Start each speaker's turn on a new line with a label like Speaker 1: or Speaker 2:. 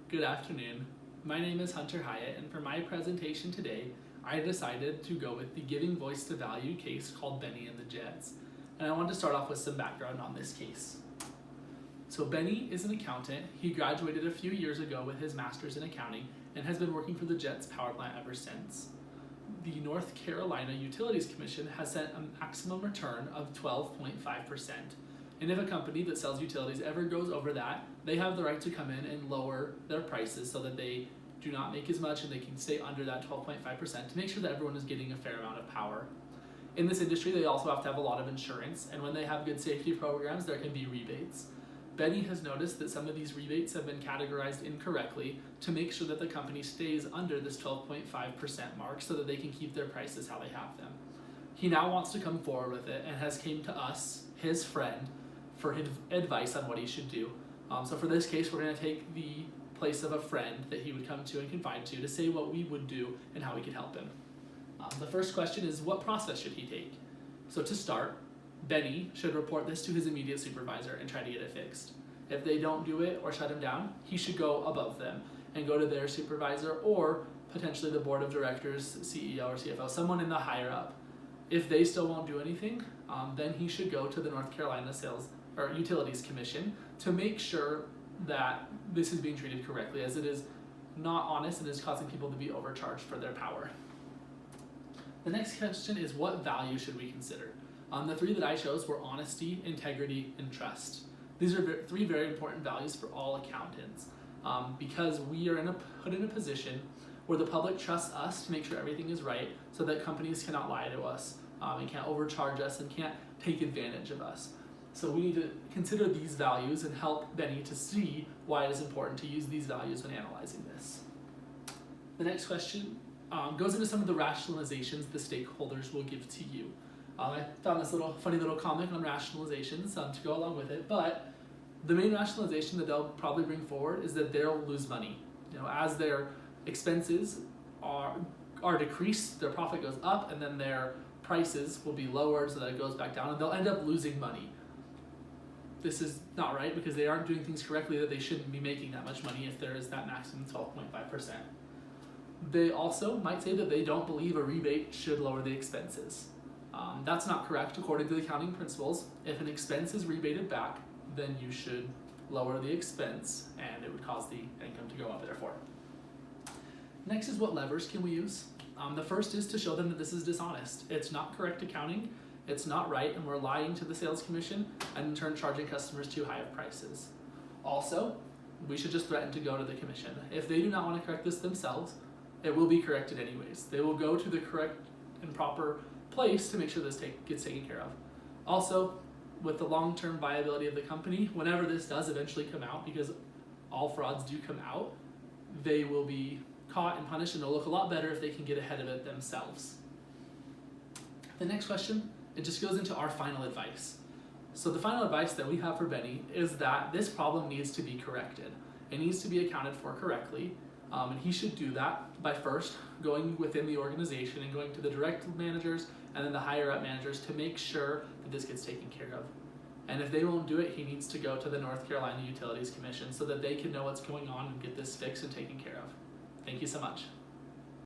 Speaker 1: Good afternoon. My name is Hunter Hyatt, and for my presentation today, I decided to go with the Giving Voice to Value case called Bennie and the Jets. And I want to start off with some background on this case. So Bennie is an accountant. He graduated a few years ago with his master's in accounting and has been working for the Jets power plant ever since. The North Carolina Utilities Commission has set a maximum return of 12.5%. And if a company that sells utilities ever goes over that, they have the right to come in and lower their prices so that they do not make as much and they can stay under that 12.5% to make sure that everyone is getting a fair amount of power. In this industry, they also have to have a lot of insurance, and when they have good safety programs, there can be rebates. Bennie has noticed that some of these rebates have been categorized incorrectly to make sure that the company stays under this 12.5% mark so that they can keep their prices how they have them. He now wants to come forward with it and has came to us, his friend, for his advice on what he should do. So for this case, we're going to take the place of a friend that he would come to and confide to say what we would do and how we could help him. The first question is, what process should he take? So to start, Bennie should report this to his immediate supervisor and try to get it fixed. If they don't do it or shut him down, he should go above them and go to their supervisor or potentially the board of directors, CEO or CFO, someone in the higher up. If they still won't do anything, then he should go to the North Carolina Utilities Commission to make sure that this is being treated correctly, as it is not honest and is causing people to be overcharged for their power. The next question is, what value should we consider? The three that I chose were honesty, integrity, and trust. These are three very important values for all accountants because we are put in a position where the public trusts us to make sure everything is right so that companies cannot lie to us and can't overcharge us and can't take advantage of us. So we need to consider these values and help Bennie to see why it is important to use these values when analyzing this. The next question goes into some of the rationalizations the stakeholders will give to you. I found this funny little comic on rationalizations to go along with it, but the main rationalization that they'll probably bring forward is that they'll lose money. As their expenses are decreased, their profit goes up, and then their prices will be lowered so that it goes back down, and they'll end up losing money. This is not right because they aren't doing things correctly, that they shouldn't be making that much money if there is that maximum 12.5%. They also might say that they don't believe a rebate should lower the expenses. That's not correct according to the accounting principles. If an expense is rebated back, then you should lower the expense and it would cause the income to go up therefore. Next is, what levers can we use? The first is to show them that this is dishonest. It's not correct accounting, it's not right, and we're lying to the sales commission and in turn charging customers too high of prices. Also, we should just threaten to go to the commission. If they do not want to correct this themselves, it will be corrected anyways. They will go to the correct and proper place to make sure this gets taken care of. Also, with the long-term viability of the company, whenever this does eventually come out, because all frauds do come out, they will be caught and punished, and it'll look a lot better if they can get ahead of it themselves. The next question, it just goes into our final advice. So the final advice that we have for Bennie is that this problem needs to be corrected. It needs to be accounted for correctly, and he should do that by first going within the organization and going to the direct managers and then the higher up managers to make sure that this gets taken care of. And if they won't do it, he needs to go to the North Carolina Utilities Commission so that they can know what's going on and get this fixed and taken care of. Thank you so much.